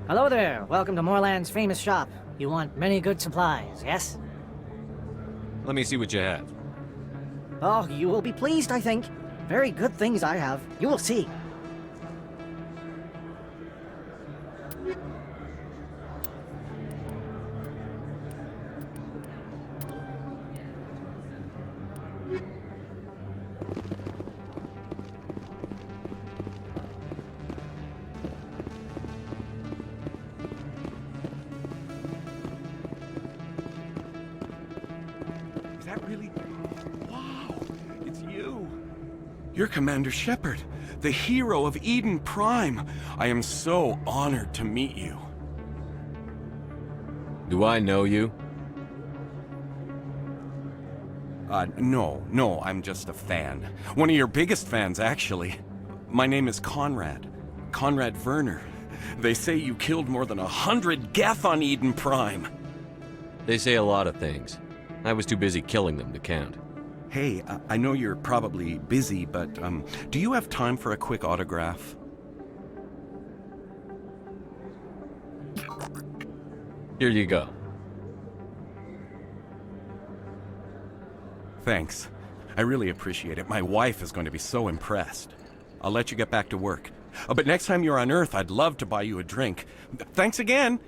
Hello there. Welcome to Moorland's famous shop. You want many good supplies, yes? Let me see what you have. Oh, you will be pleased, I think. Very good things I have. You will see. Is that really? Wow, it's you. You're Commander Shepard, the hero of Eden Prime. I am so honored to meet you. Do I know you? No, I'm just a fan. One of your biggest fans, actually. My name is Conrad. Conrad Werner. They say you killed more than 100 Geth on Eden Prime. They say a lot of things. I was too busy killing them to count. Hey, I know you're probably busy, but, do you have time for a quick autograph? Here you go. Thanks. I really appreciate it. My wife is going to be so impressed. I'll let you get back to work. But next time you're on Earth, I'd love to buy you a drink. Thanks again!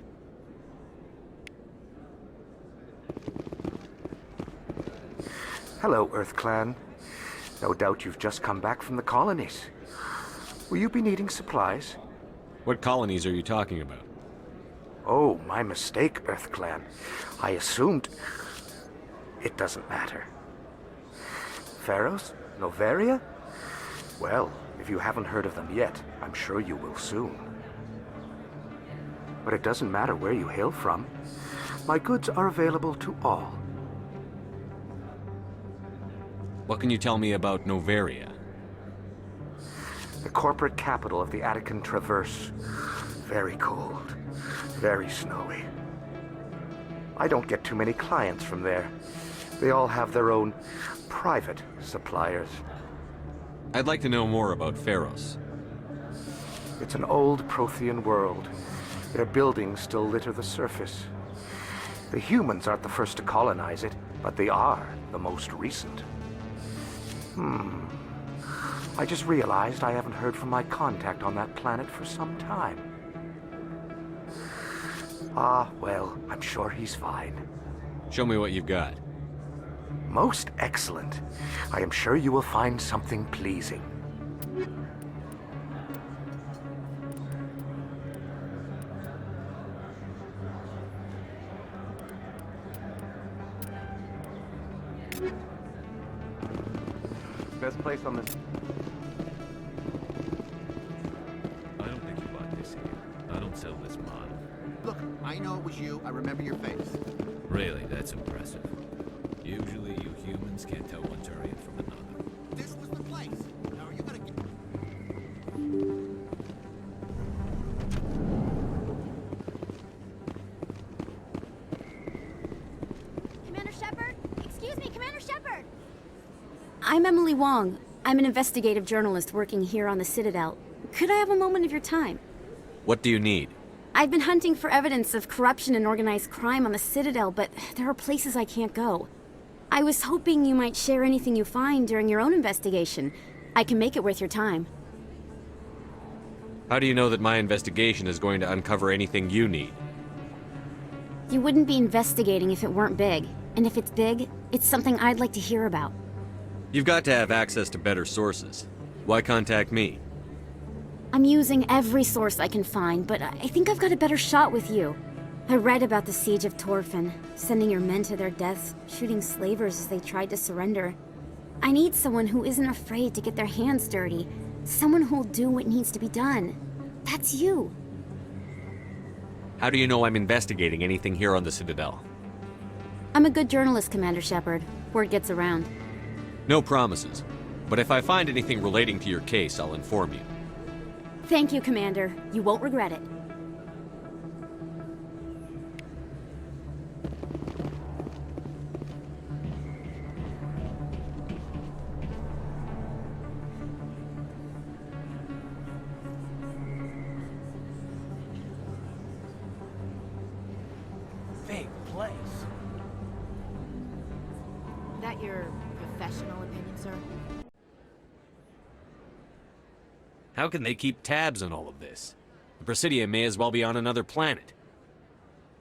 Hello, Earth Clan. No doubt you've just come back from the colonies. Will you be needing supplies? What colonies are you talking about? Oh, my mistake, Earth Clan. I assumed... It doesn't matter. Pharos? Noveria? Well, if you haven't heard of them yet, I'm sure you will soon. But it doesn't matter where you hail from. My goods are available to all. What can you tell me about Noveria? The corporate capital of the Attican Traverse. Very cold. Very snowy. I don't get too many clients from there. They all have their own private suppliers. I'd like to know more about Pharos. It's an old Prothean world. Their buildings still litter the surface. The humans aren't the first to colonize it, but they are the most recent. I just realized I haven't heard from my contact on that planet for some time. Ah, well, I'm sure he's fine. Show me what you've got. Most excellent. I am sure you will find something pleasing. Best place on this. I don't think you bought this here. I don't sell this model. Look, I know it was you. I remember your face. Really, that's impressive. Usually you humans can't tell one Turian from another. This was the place. Now are you gonna get... Commander Shepard? Excuse me, Commander Shepard! I'm Emily Wong. I'm an investigative journalist working here on the Citadel. Could I have a moment of your time? What do you need? I've been hunting for evidence of corruption and organized crime on the Citadel, but there are places I can't go. I was hoping you might share anything you find during your own investigation. I can make it worth your time. How do you know that my investigation is going to uncover anything you need? You wouldn't be investigating if it weren't big. And if it's big, it's something I'd like to hear about. You've got to have access to better sources. Why contact me? I'm using every source I can find, but I think I've got a better shot with you. I read about the siege of Torfin, sending your men to their deaths, shooting slavers as they tried to surrender. I need someone who isn't afraid to get their hands dirty. Someone who'll do what needs to be done. That's you. How do you know I'm investigating anything here on the Citadel? I'm a good journalist, Commander Shepard. Word gets around. No promises. But if I find anything relating to your case, I'll inform you. Thank you, Commander. You won't regret it. that your professional opinion, sir? How can they keep tabs on all of this? The Presidium may as well be on another planet.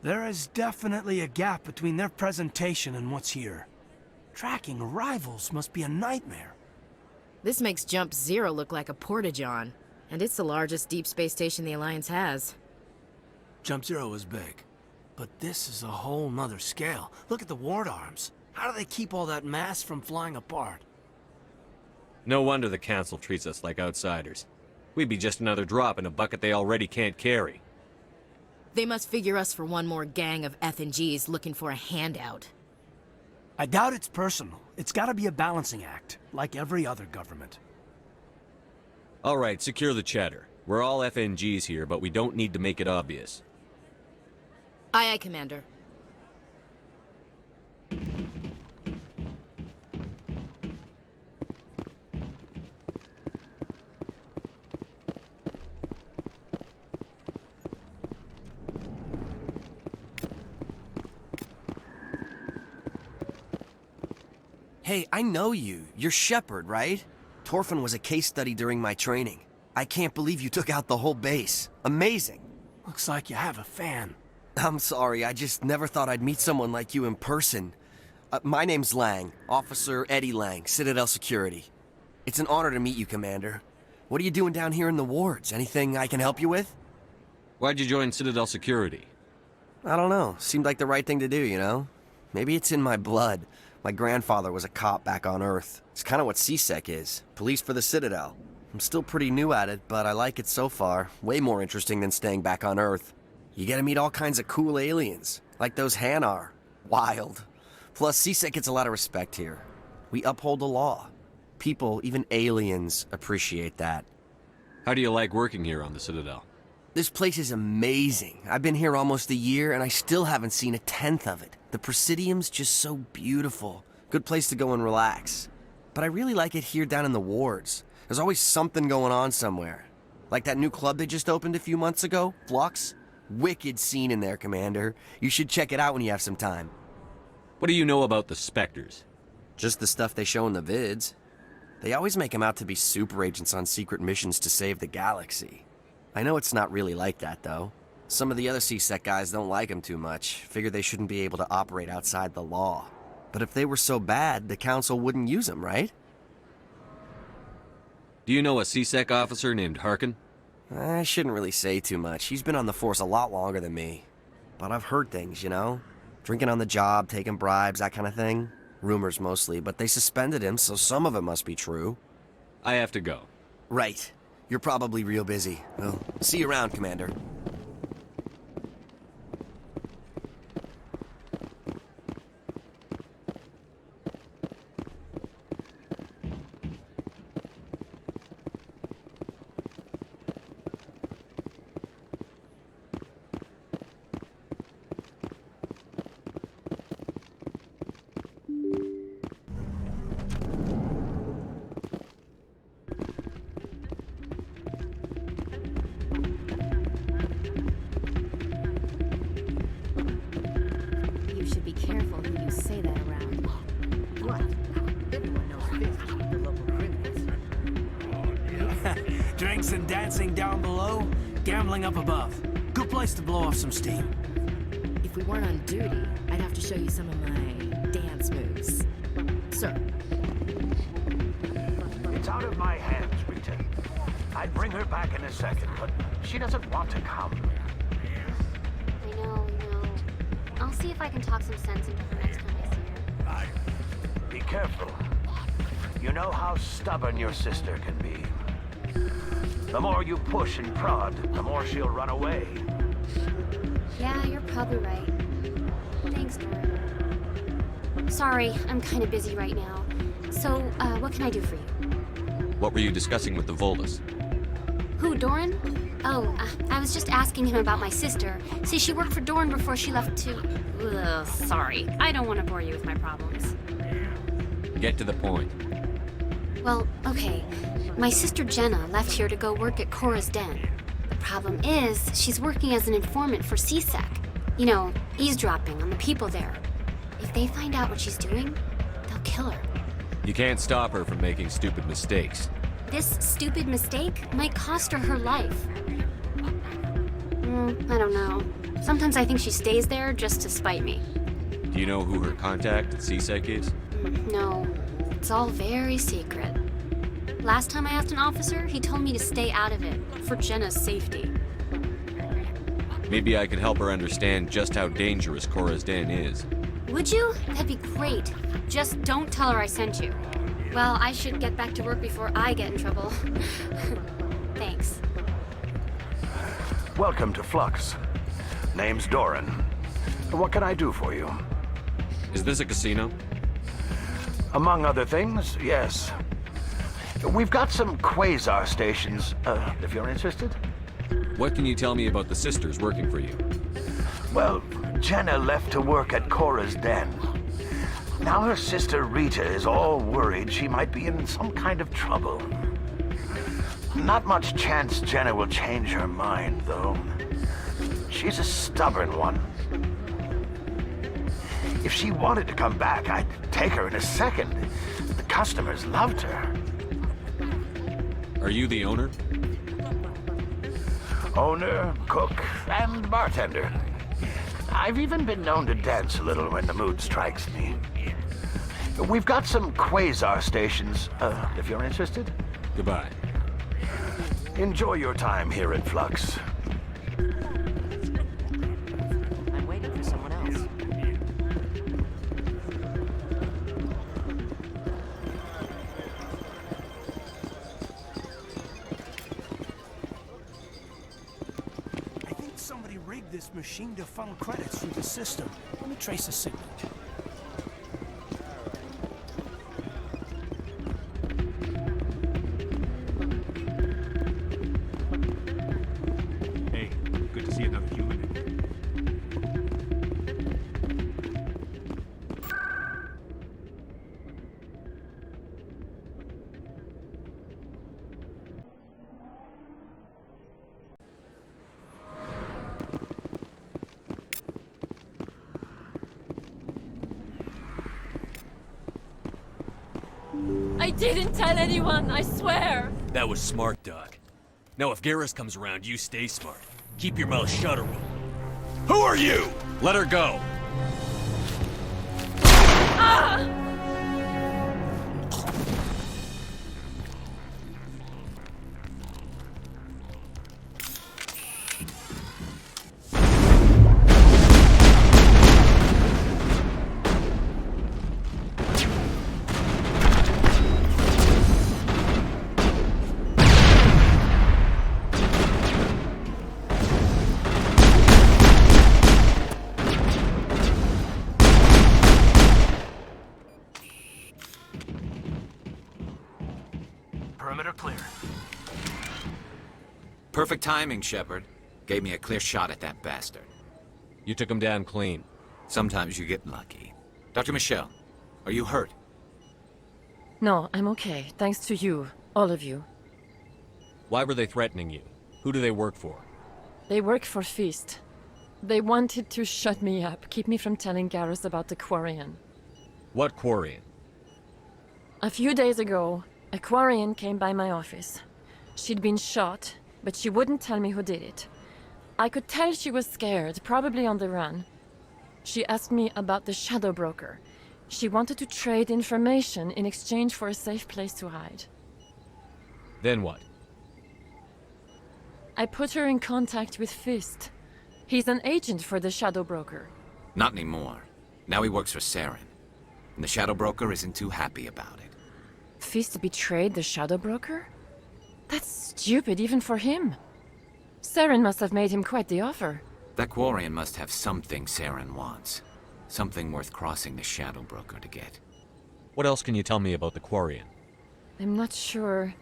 There is definitely a gap between their presentation and what's here. Tracking rivals must be a nightmare. This makes Jump Zero look like a porta-john, and it's the largest deep space station the Alliance has. Jump Zero is big, but this is a whole nother scale. Look at the ward arms. How do they keep all that mass from flying apart? No wonder the Council treats us like outsiders. We'd be just another drop in a bucket they already can't carry. They must figure us for one more gang of F&Gs looking for a handout. I doubt it's personal. It's gotta be a balancing act, like every other government. All right, secure the chatter. We're all FNGs here, but we don't need to make it obvious. Aye, aye, Commander. Hey, I know you. You're Shepard, right? Torfin was a case study during my training. I can't believe you took out the whole base. Amazing. Looks like you have a fan. I'm sorry, I just never thought I'd meet someone like you in person. My name's Lang, Officer Eddie Lang, Citadel Security. It's an honor to meet you, Commander. What are you doing down here in the wards? Anything I can help you with? Why'd you join Citadel Security? I don't know. Seemed like the right thing to do, you know? Maybe it's in my blood. My grandfather was a cop back on Earth. It's kind of what CSEC is. Police for the Citadel. I'm still pretty new at it, but I like it so far. Way more interesting than staying back on Earth. You get to meet all kinds of cool aliens, like those Hanar. Wild. Plus, CSEC gets a lot of respect here. We uphold the law. People, even aliens, appreciate that. How do you like working here on the Citadel? This place is amazing. I've been here almost a year, and I still haven't seen a tenth of it. The Presidium's just so beautiful. Good place to go and relax. But I really like it here down in the wards. There's always something going on somewhere. Like that new club they just opened a few months ago, Flux. Wicked scene in there, Commander. You should check it out when you have some time. What do you know about the Spectres? Just the stuff they show in the vids. They always make them out to be super agents on secret missions to save the galaxy. I know it's not really like that, though. Some of the other CSEC guys don't like them too much, figure they shouldn't be able to operate outside the law. But if they were so bad, the Council wouldn't use them, right? Do you know a CSEC officer named Harkin? I shouldn't really say too much. He's been on the force a lot longer than me. But I've heard things, you know? Drinking on the job, taking bribes, that kind of thing. Rumors mostly, but they suspended him, so some of it must be true. I have to go. Right. You're probably real busy. Well, see you around, Commander. You should be careful who you say that around. What? Everyone knows this. The local criminals. Drinks and dancing down below, gambling up above. Good place to blow off some steam. If we weren't on duty, I'd have to show you some of my dance moves. Sir. It's out of my hands, Rita. I'd bring her back in a second, but she doesn't want to come. I know. I'll see if I can talk some sense into her next time I see her. Be careful. You know how stubborn your sister can be. The more you push and prod, the more she'll run away. Yeah, you're probably right. Thanks, Doran. Sorry, I'm kind of busy right now. So, what can I do for you? What were you discussing with the Volus? Who, Doran? Oh, I was just asking him about my sister. See, she worked for Doran before she left to... Ugh, sorry. I don't want to bore you with my problems. Get to the point. Well, okay. My sister Jenna left here to go work at Cora's Den. The problem is, she's working as an informant for CSEC. You know, eavesdropping on the people there. If they find out what she's doing, they'll kill her. You can't stop her from making stupid mistakes. This stupid mistake might cost her her life. I don't know. Sometimes I think she stays there just to spite me. Do you know who her contact at CSEC is? No, it's all very secret. Last time I asked an officer, he told me to stay out of it, for Jenna's safety. Maybe I could help her understand just how dangerous Cora's Den is. Would you? That'd be great. Just don't tell her I sent you. Well, I should get back to work before I get in trouble. Thanks. Welcome to Flux. Name's Doran. What can I do for you? Is this a casino? Among other things, yes. We've got some quasar stations, if you're interested. What can you tell me about the sisters working for you? Well, Jenna left to work at Cora's Den. Now her sister Rita is all worried she might be in some kind of trouble. Not much chance Jenna will change her mind, though. She's a stubborn one. If she wanted to come back, I'd take her in a second. The customers loved her. Are you the owner? Owner, cook, and bartender. I've even been known to dance a little when the mood strikes me. We've got some quasar stations, if you're interested. Goodbye. Enjoy your time here at Flux. I'm waiting for someone else. I think somebody rigged this machine to funnel credits through the system. Let me trace a signal. Hey, good to see another human. I didn't tell anyone, I swear! That was smart, Doc. Now if Garrus comes around, you stay smart. Keep your mouth shut or we'll... Who are you? Let her go! Ah! Perimeter clear. Perfect timing, Shepard. Gave me a clear shot at that bastard. You took him down clean. Sometimes you get lucky. Dr. Michelle, are you hurt? No, I'm okay, thanks to you, all of you. Why were they threatening you? Who do they work for? They work for Feast. They wanted to shut me up, keep me from telling Garrus about the Quarian. What Quarian? A few days ago, a Quarian came by my office. She'd been shot, but she wouldn't tell me who did it. I could tell she was scared, probably on the run. She asked me about the Shadow Broker. She wanted to trade information in exchange for a safe place to hide. Then what? I put her in contact with Fist. He's an agent for the Shadow Broker. Not anymore. Now he works for Saren. And the Shadow Broker isn't too happy about it. Fist betrayed the Shadow Broker? That's stupid even for him. Saren must have made him quite the offer. That Quarian must have something Saren wants. Something worth crossing the Shadow Broker to get. What else can you tell me about the Quarian? I'm not sure.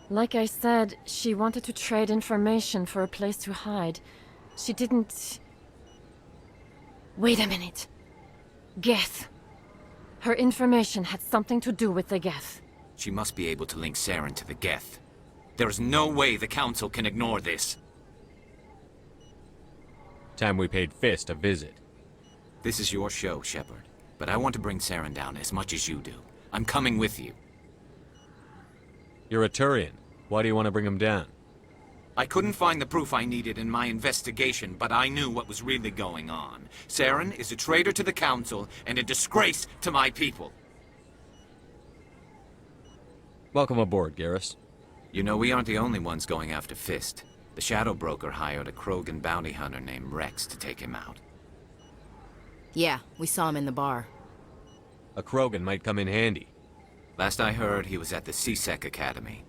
Like I said, she wanted to trade information for a place to hide. She didn't... Wait a minute. Geth. Her information had something to do with the Geth. She must be able to link Saren to the Geth. There is no way the Council can ignore this. Time we paid Fist a visit. This is your show, Shepard. But I want to bring Saren down as much as you do. I'm coming with you. You're a Turian. Why do you want to bring him down? I couldn't find the proof I needed in my investigation, but I knew what was really going on. Saren is a traitor to the Council and a disgrace to my people. Welcome aboard, Garrus. You know, we aren't the only ones going after Fist. The Shadow Broker hired a Krogan bounty hunter named Wrex to take him out. Yeah, we saw him in the bar. A Krogan might come in handy. Last I heard, he was at the C-Sec Academy.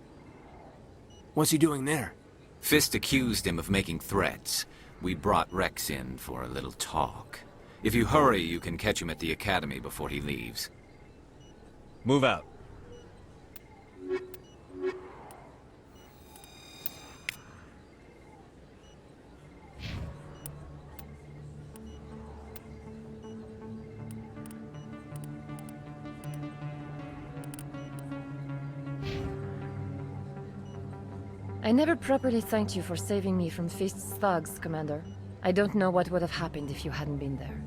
What's he doing there? Fist accused him of making threats. We brought Wrex in for a little talk. If you hurry, you can catch him at the Academy before he leaves. Move out. I never properly thanked you for saving me from Fist's thugs, Commander. I don't know what would have happened if you hadn't been there.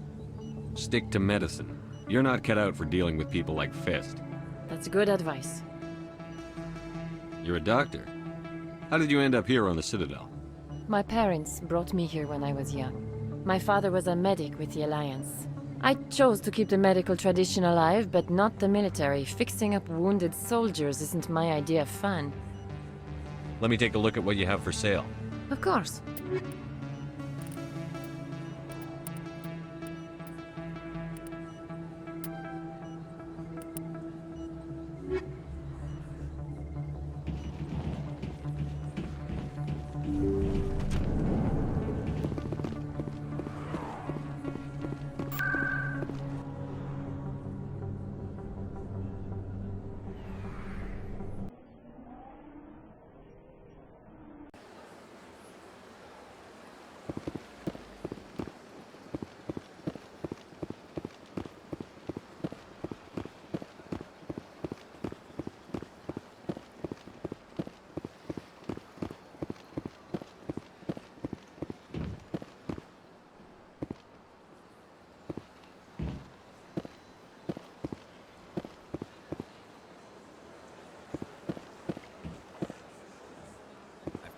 Stick to medicine. You're not cut out for dealing with people like Fist. That's good advice. You're a doctor. How did you end up here on the Citadel? My parents brought me here when I was young. My father was a medic with the Alliance. I chose to keep the medical tradition alive, but not the military. Fixing up wounded soldiers isn't my idea of fun. Let me take a look at what you have for sale. Of course.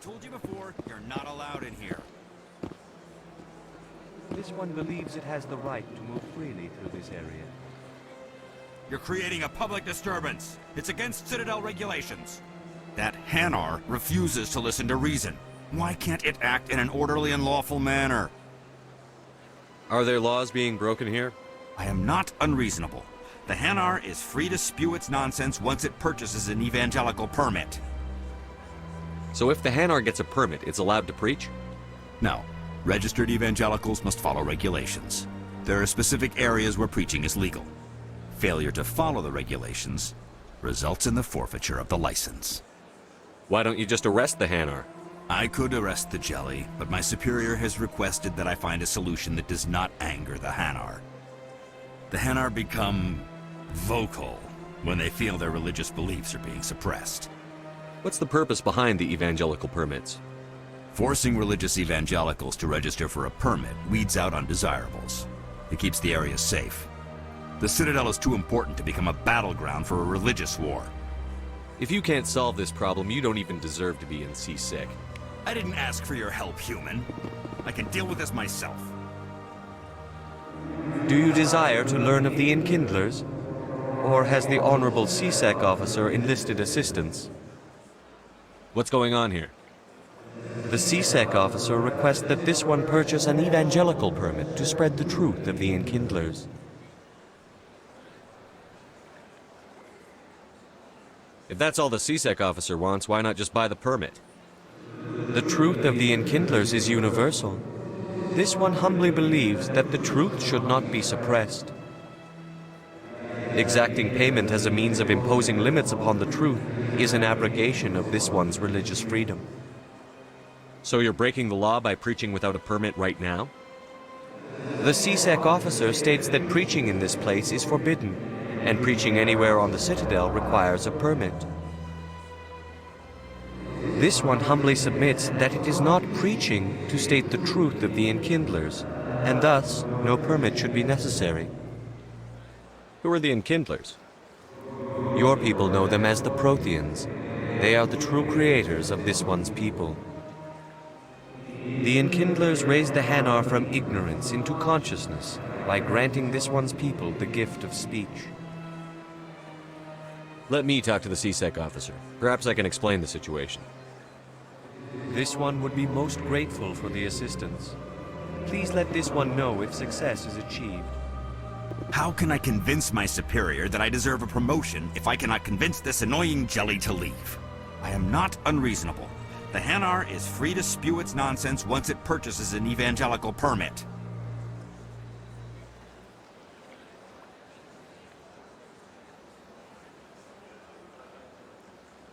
Told you before, you're not allowed in here. This one believes it has the right to move freely through this area. You're creating a public disturbance. It's against Citadel regulations. That Hanar refuses to listen to reason. Why can't it act in an orderly and lawful manner? Are there laws being broken here? I am not unreasonable. The Hanar is free to spew its nonsense once it purchases an evangelical permit. So if the Hanar gets a permit, it's allowed to preach? No. Registered evangelicals must follow regulations. There are specific areas where preaching is legal. Failure to follow the regulations results in the forfeiture of the license. Why don't you just arrest the Hanar? I could arrest the jelly, but my superior has requested that I find a solution that does not anger the Hanar. The Hanar become vocal when they feel their religious beliefs are being suppressed. What's the purpose behind the evangelical permits? Forcing religious evangelicals to register for a permit weeds out undesirables. It keeps the area safe. The Citadel is too important to become a battleground for a religious war. If you can't solve this problem, you don't even deserve to be in C-Sec. I didn't ask for your help, human. I can deal with this myself. Do you desire to learn of the Enkindlers? Or has the Honorable C-Sec officer enlisted assistance? What's going on here? The C-Sec officer requests that this one purchase an evangelical permit to spread the truth of the Enkindlers. If that's all the C-Sec officer wants, why not just buy the permit? The truth of the Enkindlers is universal. This one humbly believes that the truth should not be suppressed. Exacting payment as a means of imposing limits upon the truth is an abrogation of this one's religious freedom. So you're breaking the law by preaching without a permit right now? The C-Sec officer states that preaching in this place is forbidden, and preaching anywhere on the Citadel requires a permit. This one humbly submits that it is not preaching to state the truth of the Enkindlers, and thus no permit should be necessary. Who are the Enkindlers? Your people know them as the Protheans. They are the true creators of this one's people. The Enkindlers raised the Hanar from ignorance into consciousness by granting this one's people the gift of speech. Let me talk to the C-Sec officer. Perhaps I can explain the situation. This one would be most grateful for the assistance. Please let this one know if success is achieved. How can I convince my superior that I deserve a promotion if I cannot convince this annoying jelly to leave? I am not unreasonable. The Hanar is free to spew its nonsense once it purchases an evangelical permit.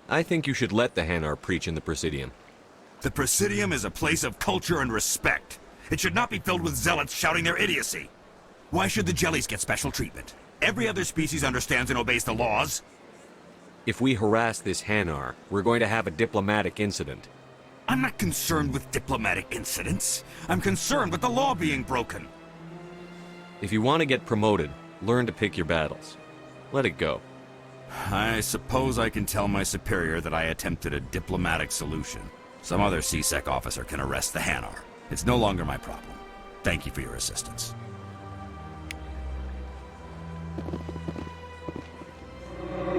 I think you should let the Hanar preach in the Presidium. The Presidium is a place of culture and respect. It should not be filled with zealots shouting their idiocy. Why should the jellies get special treatment? Every other species understands and obeys the laws. If we harass this Hanar, we're going to have a diplomatic incident. I'm not concerned with diplomatic incidents. I'm concerned with the law being broken. If you want to get promoted, learn to pick your battles. Let it go. I suppose I can tell my superior that I attempted a diplomatic solution. Some other C-Sec officer can arrest the Hanar. It's no longer my problem. Thank you for your assistance.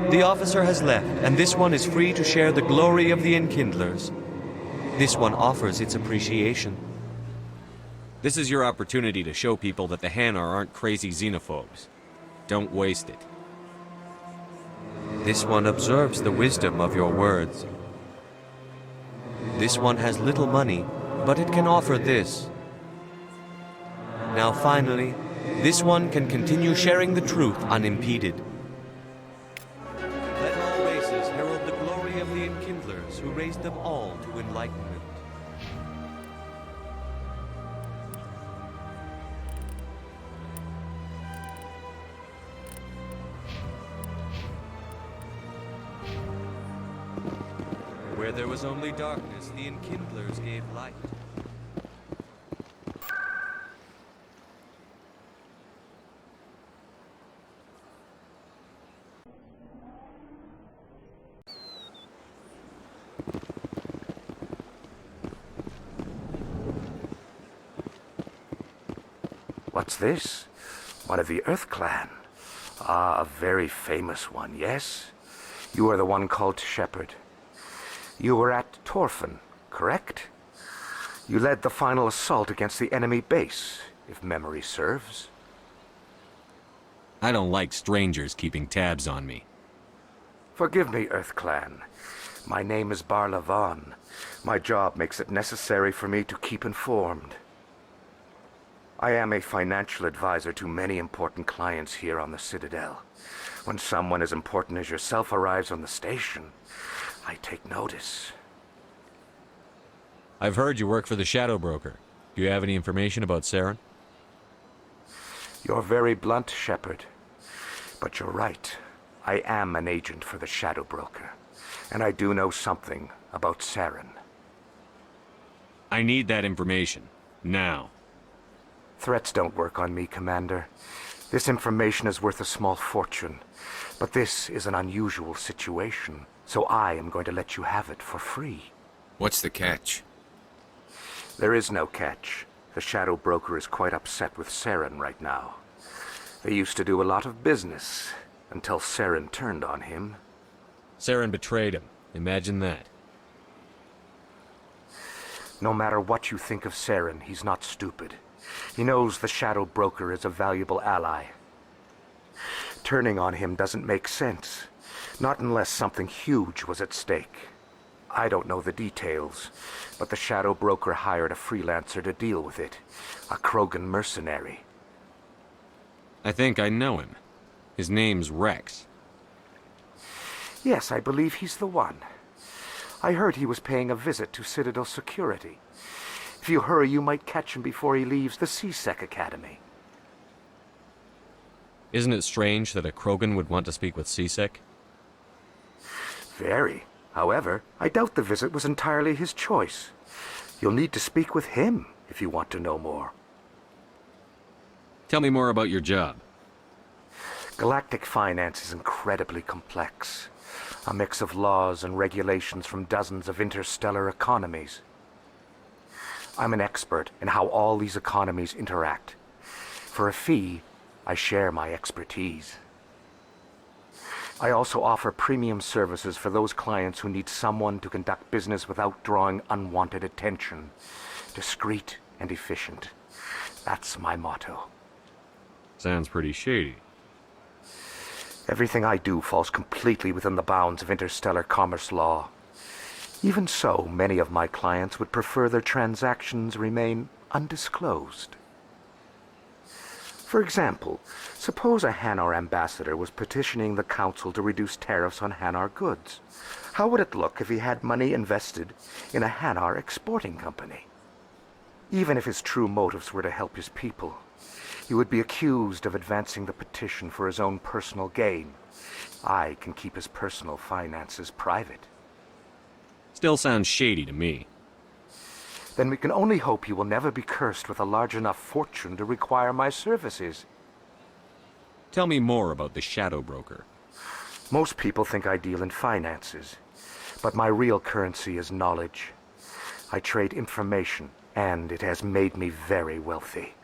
The officer has left, and this one is free to share the glory of the Enkindlers. This one offers its appreciation. This is your opportunity to show people that the Hanar aren't crazy xenophobes. Don't waste it. This one observes the wisdom of your words. This one has little money, but it can offer this. Now finally, this one can continue sharing the truth unimpeded. Let all races herald the glory of the Enkindlers who raised them all to enlightenment. Where there was only darkness, the Enkindlers gave light. What's this? One of the Earth Clan. Ah, a very famous one, yes? You are the one called Shepherd. You were at Torfin, correct? You led the final assault against the enemy base, if memory serves. I don't like strangers keeping tabs on me. Forgive me, Earth Clan. My name is Barla Vaughn. My job makes it necessary for me to keep informed. I am a financial advisor to many important clients here on the Citadel. When someone as important as yourself arrives on the station, I take notice. I've heard you work for the Shadow Broker. Do you have any information about Saren? You're very blunt, Shepard. But you're right. I am an agent for the Shadow Broker. And I do know something about Saren. I need that information. Now. Threats don't work on me, Commander. This information is worth a small fortune. But this is an unusual situation, so I am going to let you have it for free. What's the catch? There is no catch. The Shadow Broker is quite upset with Saren right now. They used to do a lot of business, until Saren turned on him. Saren betrayed him. Imagine that. No matter what you think of Saren, he's not stupid. He knows the Shadow Broker is a valuable ally. Turning on him doesn't make sense. Not unless something huge was at stake. I don't know the details, but the Shadow Broker hired a freelancer to deal with it. A Krogan mercenary. I think I know him. His name's Wrex. Yes, I believe he's the one. I heard he was paying a visit to Citadel security. If you hurry, you might catch him before he leaves the C-Sec Academy. Isn't it strange that a Krogan would want to speak with C-Sec? Very. However, I doubt the visit was entirely his choice. You'll need to speak with him if you want to know more. Tell me more about your job. Galactic finance is incredibly complex. A mix of laws and regulations from dozens of interstellar economies. I'm an expert in how all these economies interact. For a fee, I share my expertise. I also offer premium services for those clients who need someone to conduct business without drawing unwanted attention. Discreet and efficient. That's my motto. Sounds pretty shady. Everything I do falls completely within the bounds of interstellar commerce law. Even so, many of my clients would prefer their transactions remain undisclosed. For example, suppose a Hanar ambassador was petitioning the council to reduce tariffs on Hanar goods. How would it look if he had money invested in a Hanar exporting company? Even if his true motives were to help his people, he would be accused of advancing the petition for his own personal gain. I can keep his personal finances private. Still sounds shady to me. Then we can only hope he will never be cursed with a large enough fortune to require my services. Tell me more about the Shadow Broker. Most people think I deal in finances, but my real currency is knowledge. I trade information, and it has made me very wealthy.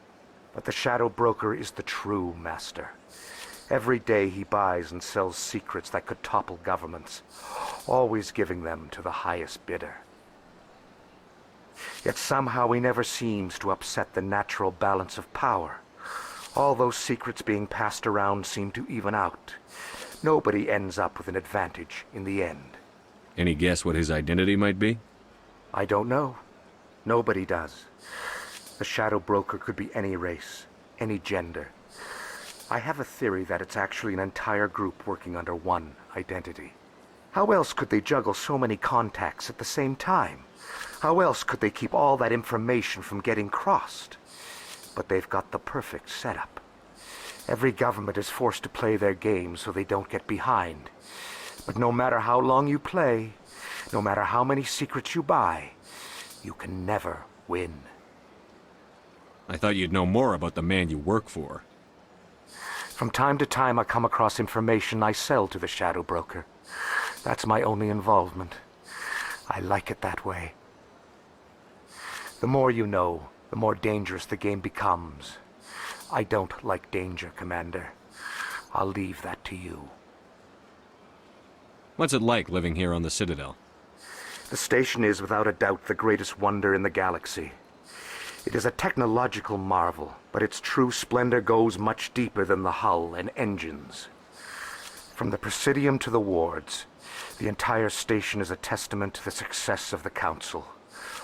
But the Shadow Broker is the true master. Every day he buys and sells secrets that could topple governments, always giving them to the highest bidder. Yet somehow he never seems to upset the natural balance of power. All those secrets being passed around seem to even out. Nobody ends up with an advantage in the end. Any guess what his identity might be? I don't know. Nobody does. The Shadow Broker could be any race, any gender. I have a theory that it's actually an entire group working under one identity. How else could they juggle so many contacts at the same time? How else could they keep all that information from getting crossed? But they've got the perfect setup. Every government is forced to play their game so they don't get behind. But no matter how long you play, no matter how many secrets you buy, you can never win. I thought you'd know more about the man you work for. From time to time I come across information I sell to the Shadow Broker. That's my only involvement. I like it that way. The more you know, the more dangerous the game becomes. I don't like danger, Commander. I'll leave that to you. What's it like living here on the Citadel? The station is without a doubt the greatest wonder in the galaxy. It is a technological marvel, but its true splendor goes much deeper than the hull and engines. From the Presidium to the wards, the entire station is a testament to the success of the Council.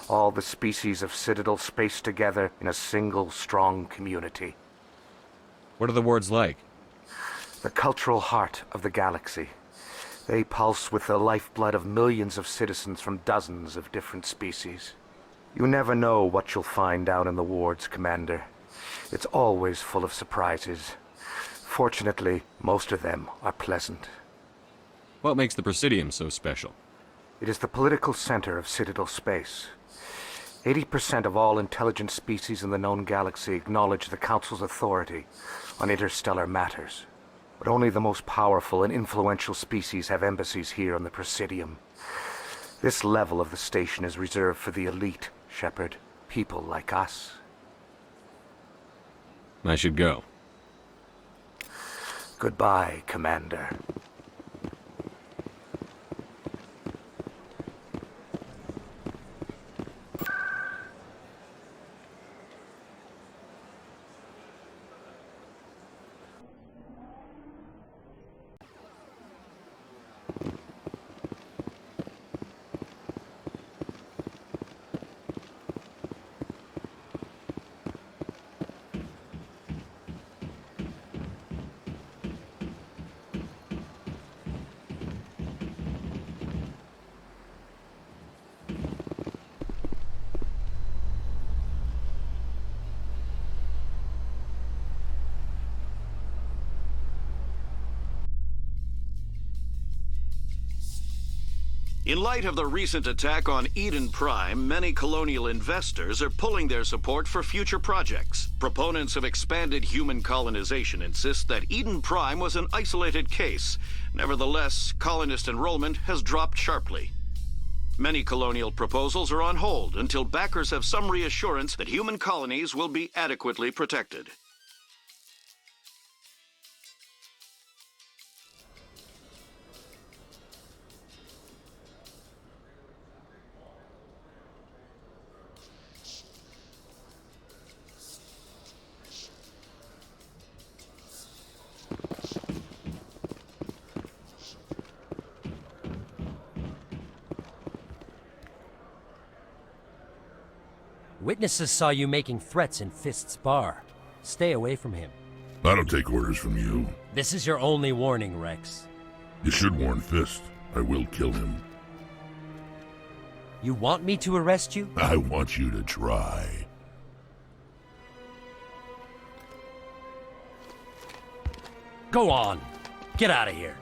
All the species of Citadel spaced together in a single, strong community. What are the wards like? The cultural heart of the galaxy. They pulse with the lifeblood of millions of citizens from dozens of different species. You never know what you'll find down in the wards, Commander. It's always full of surprises. Fortunately, most of them are pleasant. What makes the Presidium so special? It is the political center of Citadel space. 80% of all intelligent species in the known galaxy acknowledge the Council's authority on interstellar matters. But only the most powerful and influential species have embassies here on the Presidium. This level of the station is reserved for the elite, Shepard. People like us. I should go. Goodbye, Commander. In light of the recent attack on Eden Prime, many colonial investors are pulling their support for future projects. Proponents of expanded human colonization insist that Eden Prime was an isolated case. Nevertheless, colonist enrollment has dropped sharply. Many colonial proposals are on hold until backers have some reassurance that human colonies will be adequately protected. Witnesses saw you making threats in Fist's bar. Stay away from him. I don't take orders from you. This is your only warning, Wrex. You should warn Fist. I will kill him. You want me to arrest you? I want you to try. Go on. Get out of here.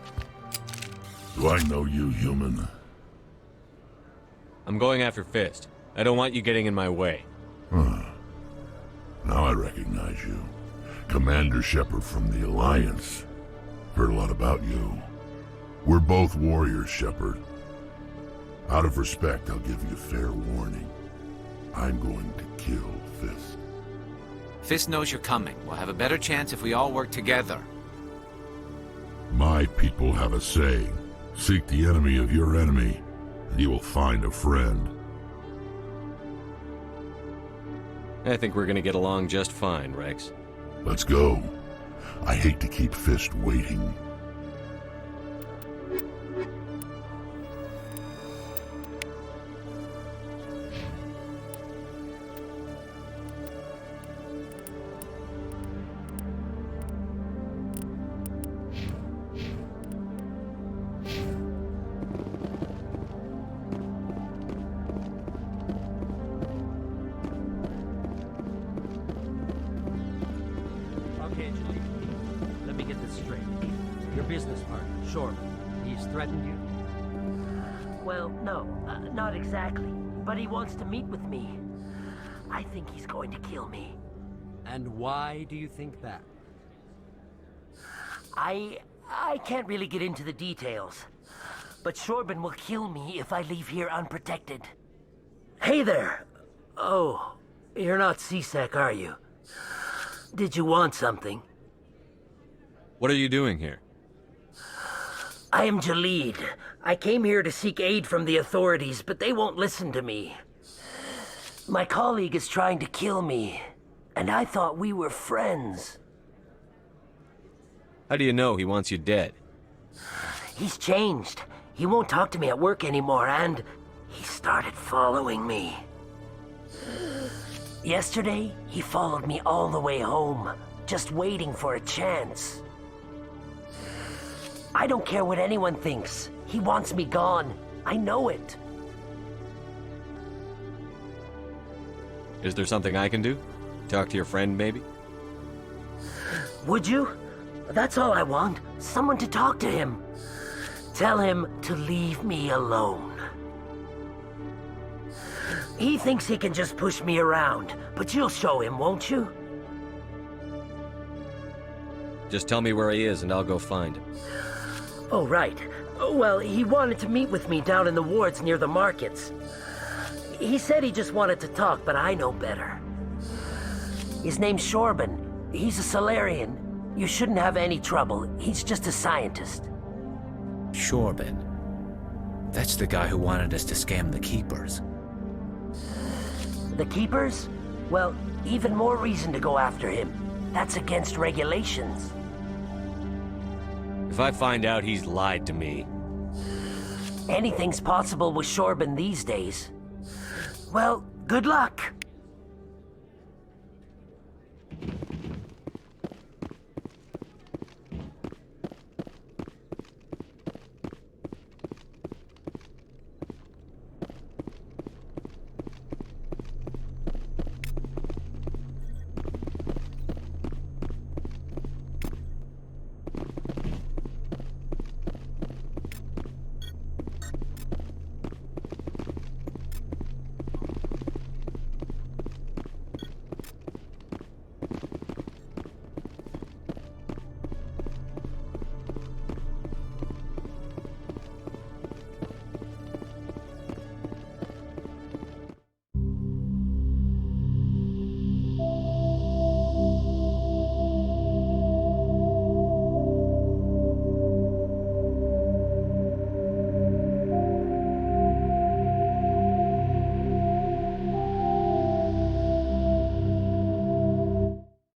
Do I know you, human? I'm going after Fist. I don't want you getting in my way. Huh. Now I recognize you. Commander Shepard from the Alliance. Heard a lot about you. We're both warriors, Shepard. Out of respect, I'll give you fair warning. I'm going to kill Fist. Fist knows you're coming. We'll have a better chance if we all work together. My people have a saying. Seek the enemy of your enemy, and you will find a friend. I think we're gonna get along just fine, Wrex. Let's go. I hate to keep Fist waiting. Okay, Julie. Let me get this straight. Your business partner, Shorman, he's threatened you? Well, no, not exactly. But he wants to meet with me. I think he's going to kill me. And why do you think that? I can't really get into the details. But Shorban will kill me if I leave here unprotected. Hey there! Oh, you're not CSEC, are you? Did you want something? What are you doing here? I am Jalid. I came here to seek aid from the authorities, but they won't listen to me. My colleague is trying to kill me, and I thought we were friends. How do you know he wants you dead? He's changed. He won't talk to me at work anymore, and he started following me. Yesterday, he followed me all the way home, just waiting for a chance. I don't care what anyone thinks. He wants me gone. I know it. Is there something I can do? Talk to your friend, maybe? Would you? That's all I want. Someone to talk to him. Tell him to leave me alone. He thinks he can just push me around, but you'll show him, won't you? Just tell me where he is and I'll go find him. Oh, right. Well, he wanted to meet with me down in the wards near the markets. He said he just wanted to talk, but I know better. His name's Shorban. He's a Solarian. You shouldn't have any trouble. He's just a scientist. Shorban. That's the guy who wanted us to scam the Keepers. The Keepers? Well, even more reason to go after him. That's against regulations. If I find out he's lied to me... Anything's possible with Shorban these days. Well, good luck.